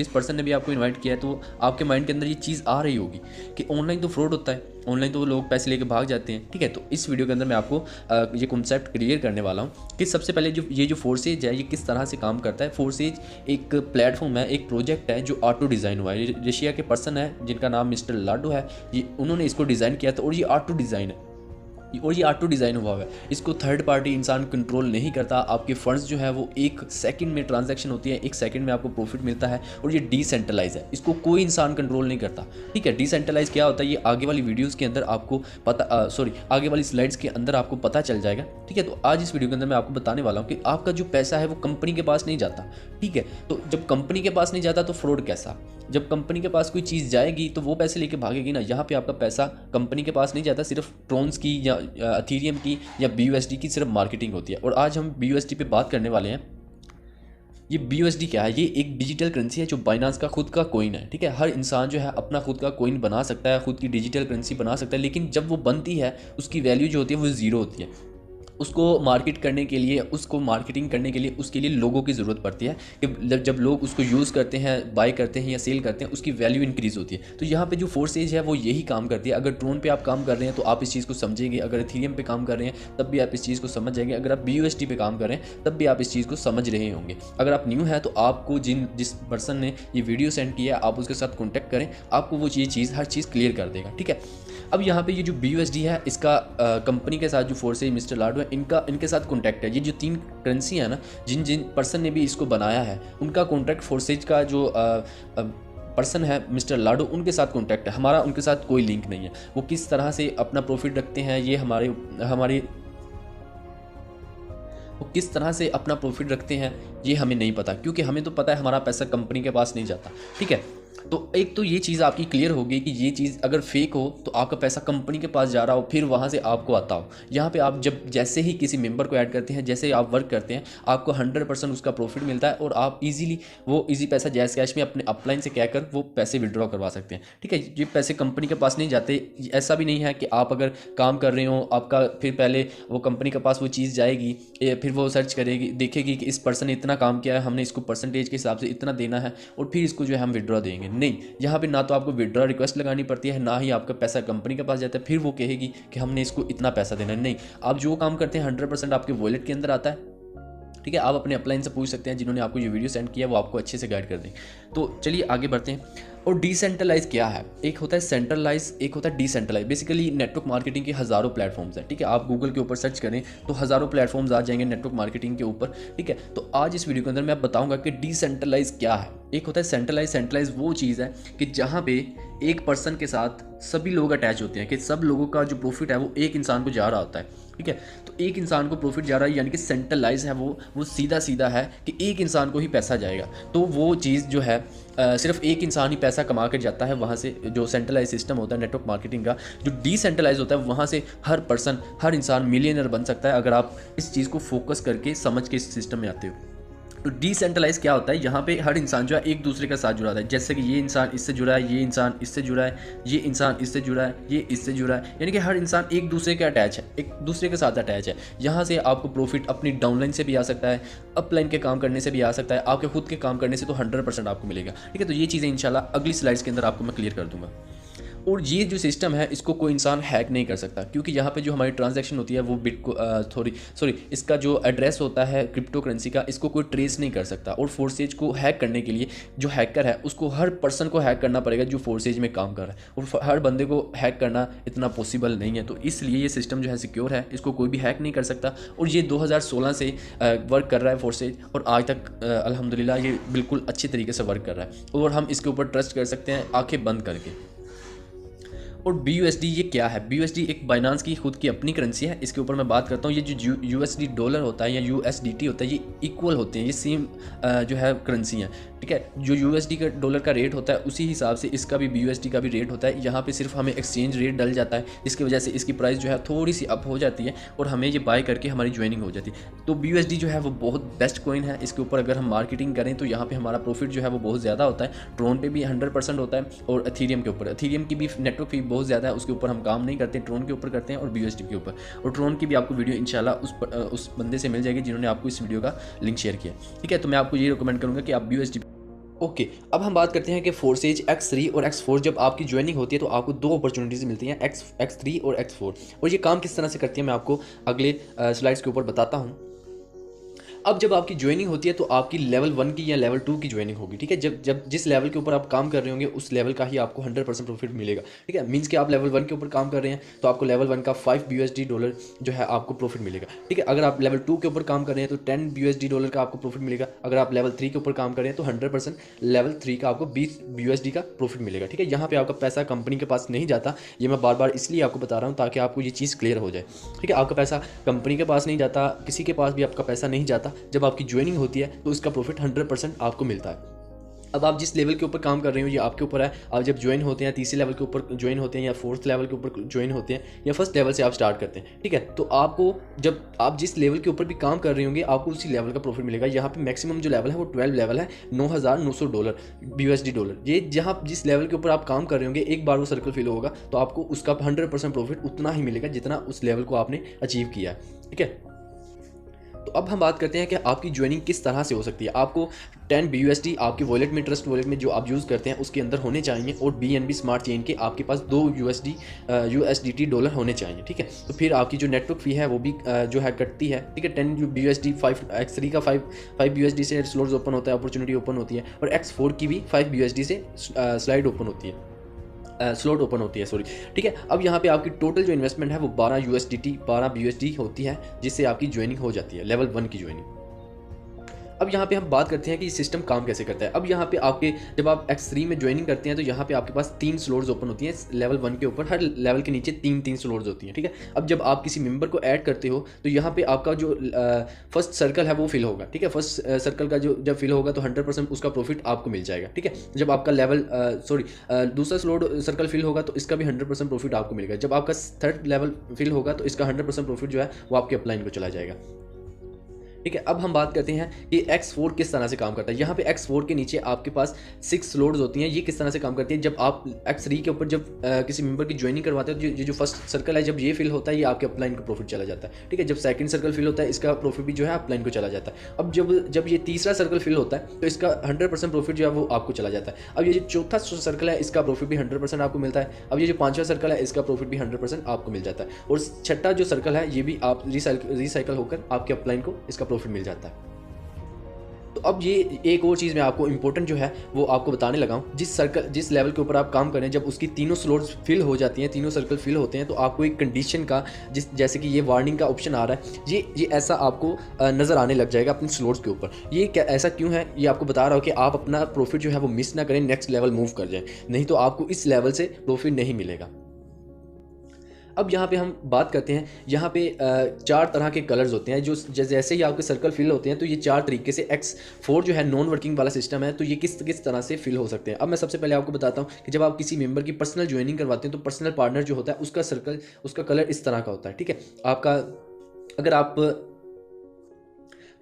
जिस पर्सन ने भी आपको इनवाइट किया है तो आपके माइंड के अंदर ये चीज़ आ रही होगी कि ऑनलाइन तो फ्रॉड होता है, ऑनलाइन तो लोग पैसे लेके भाग जाते हैं। ठीक है, तो इस वीडियो के अंदर मैं आपको ये कॉन्सेप्ट क्लियर करने वाला हूँ कि सबसे पहले जो फोर्सेज है ये किस तरह से काम करता है। फोर्सेज एक प्लेटफॉर्म है, एक प्रोजेक्ट है जो ऑटो डिज़ाइन हुआ है। रशिया के पर्सन है जिनका नाम मिस्टर लाडो है, ये उन्होंने इसको डिज़ाइन किया था और ये ऑटो डिज़ाइन है और ये ऑटो डिज़ाइन हुआ है। इसको थर्ड पार्टी इंसान कंट्रोल नहीं करता। आपके फंड्स जो है वो 1 सेकंड में ट्रांजैक्शन होती है, 1 सेकंड में आपको प्रॉफिट मिलता है और ये डिसेंट्रलाइज है, इसको कोई इंसान कंट्रोल नहीं करता। ठीक है, डिसेंट्रलाइज क्या होता है ये आगे वाली वीडियोज़ के अंदर आपको आगे वाली स्लाइड्स के अंदर आपको पता चल जाएगा। ठीक है, तो आज इस वीडियो के अंदर मैं आपको बताने वाला हूँ कि आपका जो पैसा है वो कंपनी के पास नहीं जाता। ठीक है, तो जब कंपनी के पास नहीं जाता तो फ्रॉड कैसा? जब कंपनी के पास कोई चीज़ जाएगी तो वो पैसे लेके भागेगी ना। यहाँ पे आपका पैसा कंपनी के पास नहीं जाता, सिर्फ ट्रोन्स की या एथेरियम की या BUSD की सिर्फ मार्केटिंग होती है। और आज हम BUSD पे बात करने वाले हैं। ये BUSD क्या है? ये एक डिजिटल करेंसी है जो बाइनांस का खुद का कोइन है। ठीक है, हर इंसान जो है अपना खुद का कोइन बना सकता है, खुद की डिजिटल करेंसी बना सकता है, लेकिन जब वो बनती है उसकी वैल्यू जो होती है वो ज़ीरो होती है। उसको मार्केट करने के लिए, उसको मार्केटिंग करने के लिए उसके लिए लोगों की ज़रूरत पड़ती है कि जब लोग उसको यूज़ करते हैं, बाय करते हैं या सेल करते हैं, उसकी वैल्यू इंक्रीज़ होती है। तो यहाँ पे जो फोर्सेज है वो यही काम करती है। अगर ट्रोन पे आप काम कर रहे हैं तो आप इस चीज़ को समझेंगे, अगर एथेरियम पे काम कर रहे हैं तब भी आप इस चीज़ को समझ जाएंगे, अगर आप BUSD पे काम कर रहे हैं तब भी आप इस चीज़ को समझ रहे होंगे। अगर आप न्यू हैं तो आपको जिस पर्सन ने ये वीडियो सेंड किया है आप उसके साथ कॉन्टैक्ट करें, आपको वो चीज़ हर चीज़ क्लियर कर देगा। ठीक है, अब यहाँ पे ये जो BUSD है इसका कंपनी के साथ जो फोर्सेज मिस्टर लाडो है इनके साथ कॉन्टैक्ट है। ये जो 3 करेंसी है ना, जिन पर्सन ने भी इसको बनाया है उनका कॉन्ट्रैक्ट फोर्सेज का जो पर्सन है मिस्टर लाडो उनके साथ कॉन्टैक्ट है। हमारा उनके साथ कोई लिंक नहीं है। वो किस तरह से अपना प्रॉफिट रखते हैं ये वो किस तरह से अपना प्रॉफिट रखते हैं ये हमें नहीं पता, क्योंकि हमें तो पता है हमारा पैसा कंपनी के पास नहीं जाता। ठीक है, तो एक तो ये चीज़ आपकी क्लियर होगी कि ये चीज़ अगर फेक हो तो आपका पैसा कंपनी के पास जा रहा हो फिर वहाँ से आपको आता हो। यहाँ पे आप जैसे ही किसी मेंबर को ऐड करते हैं, जैसे ही आप वर्क करते हैं, आपको 100% उसका प्रॉफिट मिलता है और आप इजी पैसा जैस कैश में अपने अपलाइन से कहकर वो पैसे विड्रॉ करवा सकते हैं। ठीक है, ये पैसे कंपनी के पास नहीं जाते। ऐसा भी नहीं है कि आप अगर काम कर रहे हो आपका फिर पहले वो कंपनी के पास वो चीज़ जाएगी, फिर वो सर्च करेगी, देखेगी कि इस पर्सन ने इतना काम किया है, हमने इसको परसेंटेज के हिसाब से इतना देना है और फिर इसको जो है हम विड्रॉ देंगे। नहीं, यहाँ पे ना तो आपको विड्रॉ रिक्वेस्ट लगानी पड़ती है, ना ही आपका पैसा कंपनी के पास जाता है फिर वो कहेगी कि हमने इसको इतना पैसा देना है। नहीं, आप जो काम करते हैं 100% आपके वॉलेट के अंदर आता है। ठीक है, आप अपने अपलाइन से पूछ सकते हैं, जिन्होंने आपको ये वीडियो सेंड किया वो आपको अच्छे से गाइड कर दें। तो चलिए आगे बढ़ते हैं। और डिसेंट्रलाइज क्या है? एक होता है सेंट्रलाइज, एक होता है डिसेंट्रलाइज। बेसिकली नेटवर्क मार्केटिंग के हज़ारों प्लेटफॉर्म्स हैं। ठीक है, आप गूगल के ऊपर सर्च करें तो हज़ारों प्लेटफॉर्म्स आ जाएंगे नेटवर्क मार्केटिंग के ऊपर। ठीक है, तो आज इस वीडियो के अंदर मैं बताऊंगा कि डिसेंट्रलाइज क्या है। एक होता है सेंट्रलाइज। सेंट्रलाइज वो चीज़ है कि जहाँ पे एक पर्सन के साथ सभी लोग अटैच होते हैं, कि सब लोगों का जो प्रॉफिट है वो एक इंसान को जा रहा होता है। ठीक है, तो एक इंसान को प्रॉफिट जा रहा है, यानी कि सेंट्रलाइज है वो सीधा है कि एक इंसान को ही पैसा जाएगा। तो वो चीज़ जो है सिर्फ एक इंसान ही पैसा कमा कर जाता है वहाँ से। जो सेंट्रलाइज सिस्टम होता है नेटवर्क मार्केटिंग का, जो डिसेंट्रलाइज होता है वहाँ से हर इंसान मिलियनर बन सकता है अगर आप इस चीज़ को फोकस करके समझ के इस सिस्टम में आते हो। तो डिसेंट्रलाइज क्या होता है? यहाँ पे हर इंसान जो है एक दूसरे के साथ जुड़ा है। जैसे कि ये इंसान इससे जुड़ा है, ये इंसान इससे जुड़ा है, ये इंसान इससे जुड़ा है, ये इससे जुड़ा है, यानी कि हर इंसान एक दूसरे के अटैच है, एक दूसरे के साथ अटैच है। यहाँ से आपको प्रॉफिट अपनी डाउनलाइन से भी आ सकता है, अपलाइन के काम करने से भी आ सकता है, आपके खुद के काम करने से तो 100% आपको मिलेगा। ठीक है, तो ये चीज़ें इंशाल्लाह अगली स्लाइड्स के अंदर आपको मैं क्लियर कर दूंगा। और ये जो सिस्टम है इसको कोई इंसान हैक नहीं कर सकता, क्योंकि यहाँ पे जो हमारी ट्रांजैक्शन होती है वो इसका जो एड्रेस होता है क्रिप्टो करेंसी का, इसको कोई ट्रेस नहीं कर सकता। और फोर्सेज को हैक करने के लिए जो हैकर है उसको हर पर्सन को हैक करना पड़ेगा जो फोर्सेज में काम कर रहा है, और हर बंदे को हैक करना इतना पॉसिबल नहीं है। तो इसलिए ये सिस्टम जो है सिक्योर है, इसको कोई भी हैक नहीं कर सकता। और ये 2016 से वर्क कर रहा है फोर्सेज, और आज तक अल्हम्दुलिल्लाह ये बिल्कुल अच्छे तरीके से वर्क कर रहा है और हम इसके ऊपर ट्रस्ट कर सकते हैं आंखें बंद करके। और BUSD ये क्या है? BUSD एक बाइनांस की खुद की अपनी करेंसी है। इसके ऊपर मैं बात करता हूँ। ये जो USD डॉलर होता है या USDT होता है, ये इक्वल होते हैं, ये सेम जो है करेंसी हैं। ठीक है, जो USD का डॉलर का रेट होता है उसी हिसाब से इसका भी BUSD का भी रेट होता है। यहाँ पे सिर्फ हमें एक्सचेंज रेट डल जाता है, इसकी वजह से इसकी प्राइस जो है थोड़ी सी अप हो जाती है और हमें ये बाय करके हमारी ज्वाइनिंग हो जाती है। तो BUSD जो है वो बहुत बेस्ट कॉइन है। इसके ऊपर अगर हम मार्केटिंग करें तो यहाँ पे हमारा प्रॉफिट जो है वो बहुत ज़्यादा होता है। ट्रोन पे भी 100% होता है, और एथेरियम के ऊपर, एथेरियम की भी नेटवर्क फी बहुत ज़्यादा है, उसके ऊपर हम काम नहीं करते, ट्रोन के ऊपर करते हैं और BUSD के ऊपर। और ट्रोन की भी आपको वीडियो इंशाल्लाह उस बंदे से मिल जाएगी जिन्होंने आपको इस वीडियो का लिंक शेयर किया। ठीक है, तो मैं आपको ये रिकमेंड करूँगा कि आप BUSD ओके, अब हम बात करते हैं कि फोर्सेज X3 और X4 जब आपकी ज्वाइनिंग होती है तो आपको दो अपॉर्चुनिटीज़ मिलती हैं, X3 और X4, और ये काम किस तरह से करती है मैं आपको अगले स्लाइड्स के ऊपर बताता हूँ। अब जब आपकी ज्वाइनिंग होती है तो आपकी लेवल 1 की या लेवल 2 की ज्वाइनिंग होगी, ठीक है। जब जब जिस लेवल के ऊपर आप काम कर रहे होंगे उस लेवल का ही आपको 100% प्रॉफिट मिलेगा, ठीक है। मींस कि आप लेवल 1 के ऊपर काम कर रहे हैं तो आपको लेवल 1 का $5 जो है आपको प्रॉफिट मिलेगा, ठीक है। अगर आप लेवल 2 के ऊपर काम कर रहे हैं तो $10 का आपको प्रॉफिट मिलेगा। अगर आप लेवल 3 के ऊपर काम कर रहे हैं तो 100% लेवल 3 का आपको $20 का प्रॉफिट मिलेगा, ठीक है। यहाँ पे आपका पैसा कंपनी के पास नहीं जाता, ये मैं बार बार इसलिए आपको बता रहा हूँ ताकि आपको ये चीज़ क्लियर हो जाए, ठीक है। आपका पैसा कंपनी के पास नहीं जाता, किसी के पास भी आपका पैसा नहीं जाता। जब आपकी ज्वाइनिंग होती है तो इसका प्रॉफिट 100% आपको मिलता है। अब आप जिस लेवल के ऊपर काम कर रहे हो ये आपके ऊपर है। आप जब ज्वाइन होते हैं, तीसरे लेवल के ऊपर ज्वाइन होते हैं या फोर्थ लेवल के ऊपर ज्वाइन होते हैं या फर्स्ट लेवल से आप स्टार्ट करते हैं, ठीक है। तो आपको जब आप जिस लेवल के ऊपर भी काम कर रहे होंगे आपको उसी लेवल का प्रॉफिट मिलेगा। यहाँ पे मैक्सिमम जो लेवल है वो 12 लेवल है, $9,900 USD। ये जहाँ जिस लेवल के ऊपर आप काम कर रहे होंगे एक बार वो सर्कल फिल होगा तो आपको उसका 100% प्रॉफिट उतना ही मिलेगा जितना उस लेवल को आपने अचीव किया है, ठीक है। तो अब हम बात करते हैं कि आपकी ज्वाइनिंग किस तरह से हो सकती है। आपको 10 BUSD आपकी वॉलेट में, ट्रस्ट वॉलेट में जो आप यूज़ करते हैं उसके अंदर होने चाहिए, और BNB स्मार्ट चेन के आपके पास 2 USDT डॉलर होने चाहिए, ठीक है। तो फिर आपकी जो नेटवर्क फ़ी है वो भी जो है कटती है, ठीक है। 10 BUSD 5 का 5 BUSD से स्लॉट्स ओपन होता है, अपॉर्चुनिटी ओपन होती है, और X4 की भी 5 BUSD से स्लाइड ओपन होती है, स्लॉट ओपन होती है, सॉरी, ठीक है। अब यहाँ पे आपकी टोटल जो इन्वेस्टमेंट है वो 12 BUSD होती है, जिससे आपकी ज्वाइनिंग हो जाती है, लेवल 1 की ज्वाइनिंग। अब यहाँ पे हम बात करते हैं कि ये सिस्टम काम कैसे करता है। अब यहाँ पे आपके जब आप X3 में ज्वाइनिंग करते हैं तो यहाँ पे आपके पास 3 स्लॉट्स ओपन होती हैं लेवल 1 के ऊपर, हर लेवल के नीचे 3 स्लॉट्स होती हैं, ठीक है। अब जब आप किसी मेंबर को ऐड करते हो तो यहाँ पे आपका जो फर्स्ट सर्कल है वो फिल होगा, ठीक है। फर्स्ट सर्कल का जो जब फिल होगा तो 100% उसका प्रॉफिट आपको मिल जाएगा, ठीक है। जब आपका लेवल दूसरा स्लॉट सर्कल फिल होगा तो इसका भी 100% प्रॉफिट आपको मिलेगा। जब आपका थर्ड लेवल फिल होगा तो इसका 100% प्रॉफिट जो है वो आपके अपलाइन को चला जाएगा, ठीक है। अब हम बात करते हैं कि X4 किस तरह से काम करता है। यहाँ पे X4 के नीचे आपके पास 6 स्लॉट्स होती हैं। ये किस तरह से काम करती है, जब आप X3 के ऊपर जब किसी मेंबर की ज्वाइनिंग करवाते हो तो जो फर्स्ट सर्कल है जब ये फिल होता है ये आपके अपलाइन को प्रॉफिट चला जाता है, ठीक है। जब सेकंड सर्कल फिल होता है इसका प्रॉफिट भी जो है अपलाइन को चला जाता है। अब जब ये तीसरा सर्कल फिल होता है तो इसका 100% प्रॉफिट जो है वो आपको चला जाता है। अब ये जो चौथा सर्कल है इसका प्रॉफिट भी 100% आपको मिलता है। अब ये जो पांचवा सर्कल है इसका प्रॉफिट भी 100% आपको मिल जाता है, और छठा जो सर्कल है ये भी आप रिसाइकल होकर आपके अपलाइन को इसका प्रॉफिट मिल जाता है। तो अब ये एक और चीज़ मैं आपको इंपॉर्टेंट जो है वो आपको बताने लगा हूँ। जिस लेवल के ऊपर आप काम करें जब उसकी तीनों स्लॉट्स फिल हो जाती हैं, तीनों सर्कल फिल होते हैं, तो आपको एक कंडीशन का जैसे कि ये वार्निंग का ऑप्शन आ रहा है, ये ऐसा आपको नज़र आने लग जाएगा अपने स्लॉट्स के ऊपर। ये क्या ऐसा क्यों है, ये आपको बता रहा हूँ कि आप अपना प्रॉफिट जो है वो मिस ना करें, नेक्स्ट लेवल मूव कर जाएं, नहीं तो आपको इस लेवल से प्रॉफिट नहीं मिलेगा। अब यहाँ पे हम बात करते हैं, यहाँ पे 4 तरह के कलर्स होते हैं। जो जैसे ही आपके सर्कल फिल होते हैं तो ये 4 तरीके से X4 जो है नॉन वर्किंग वाला सिस्टम है, तो ये किस तरह से फिल हो सकते हैं। अब मैं सबसे पहले आपको बताता हूँ कि जब आप किसी मेंबर की पर्सनल ज्वाइनिंग करवाते हैं तो पर्सनल पार्टनर जो होता है उसका कलर इस तरह का होता है, ठीक है। आपका अगर आप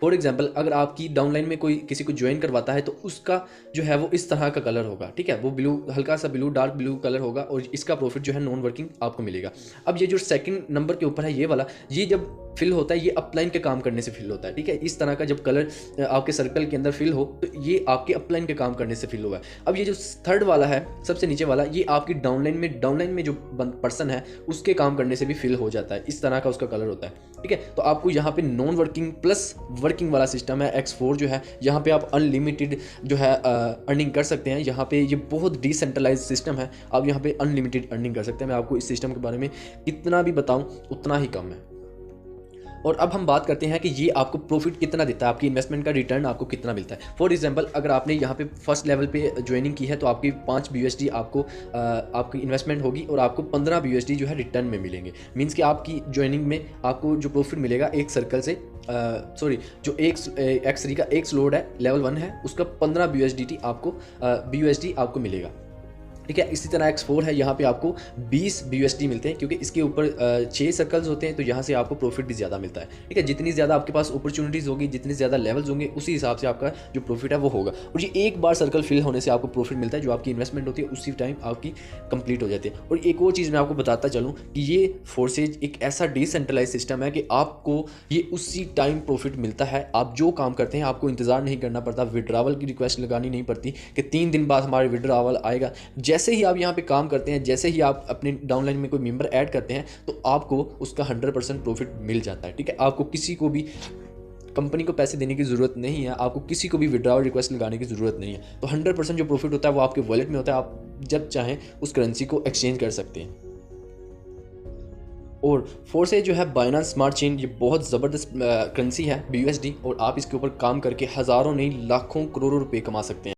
फॉर एग्जाम्पल अगर आपकी डाउनलाइन में कोई किसी को ज्वाइन करवाता है तो उसका जो है वो इस तरह का कलर होगा, ठीक है। वो ब्लू, हल्का सा ब्लू, डार्क ब्लू कलर होगा, और इसका प्रॉफिट जो है नॉन वर्किंग आपको मिलेगा। अब ये जो सेकंड नंबर के ऊपर है ये वाला, ये जब फिल होता है ये अपलाइन के काम करने से फिल होता है, ठीक है। इस तरह का जब कलर आपके सर्कल के अंदर फिल हो तो ये आपके अपलाइन के काम करने से फिल होगा। अब ये जो थर्ड वाला है सबसे नीचे वाला, ये आपकी डाउनलाइन में जो पर्सन है उसके काम करने से भी फिल हो जाता है, इस तरह का उसका कलर होता है, ठीक है। तो आपको यहाँ पे नॉन वर्किंग प्लस वर्किंग वाला सिस्टम है X4 जो है, यहाँ पे आप अनलिमिटेड जो है अर्निंग कर सकते हैं। यहाँ पे ये बहुत डिसेंट्रलाइज सिस्टम है, आप यहाँ पे अनलिमिटेड अर्निंग कर सकते हैं। मैं आपको इस सिस्टम के बारे में कितना भी बताऊँ उतना ही कम है। और अब हम बात करते हैं कि ये आपको प्रॉफिट कितना देता है, आपकी इन्वेस्टमेंट का रिटर्न आपको कितना मिलता है। फॉर एग्जांपल अगर आपने यहाँ पे फर्स्ट लेवल पे ज्वाइनिंग की है तो आपकी 5 BUSD आपकी इन्वेस्टमेंट होगी और आपको 15 BUSD जो है रिटर्न में मिलेंगे। मीन्स कि आपकी ज्वाइनिंग में आपको जो प्रॉफिट मिलेगा एक सर्कल से जो X3 का एक स्लॉट है लेवल 1 है उसका 15 BUSD आपको मिलेगा, ठीक है। इसी तरह X4 है, यहाँ पे आपको 20 BUSD मिलते हैं, क्योंकि इसके ऊपर 6 सर्कल्स होते हैं, तो यहाँ से आपको प्रॉफिट भी ज़्यादा मिलता है। ठीक है, जितनी ज़्यादा आपके पास अपॉर्चुनिटीज़ होगी, जितने ज़्यादा लेवल्स होंगे, उसी हिसाब से आपका जो प्रॉफिट है वो होगा। और ये एक बार सर्कल फिल होने से आपको प्रॉफिट मिलता है, जो आपकी इन्वेस्टमेंट होती है उसी टाइम आपकी कंप्लीट हो जाती है। और एक और चीज़ मैं आपको बताता चलूँ कि ये फोर्सेज एक ऐसा डिसेंट्रलाइज सिस्टम है कि आपको ये उसी टाइम प्रॉफिट मिलता है। आप जो काम करते हैं आपको इंतज़ार नहीं करना पड़ता, विड्रावल की रिक्वेस्ट लगानी नहीं पड़ती कि 3 दिन बाद हमारे विड्रावल आएगा। जैसे ही आप यहाँ पे काम करते हैं, जैसे ही आप अपने डाउनलाइन में कोई मेंबर ऐड करते हैं, तो आपको उसका 100% प्रॉफिट मिल जाता है। ठीक है, आपको किसी को भी कंपनी को पैसे देने की ज़रूरत नहीं है, आपको किसी को भी विड्रावल रिक्वेस्ट लगाने की ज़रूरत नहीं है। तो 100% जो प्रॉफिट होता है वो आपके वॉलेट में होता है, आप जब चाहें उस करेंसी को एक्सचेंज कर सकते हैं। और फोर्सेज जो है बाइनेंस स्मार्ट चेन, ये बहुत ज़बरदस्त करेंसी है BUSD, और आप इसके ऊपर काम करके हज़ारों नहीं लाखों करोड़ों रुपए कमा सकते हैं।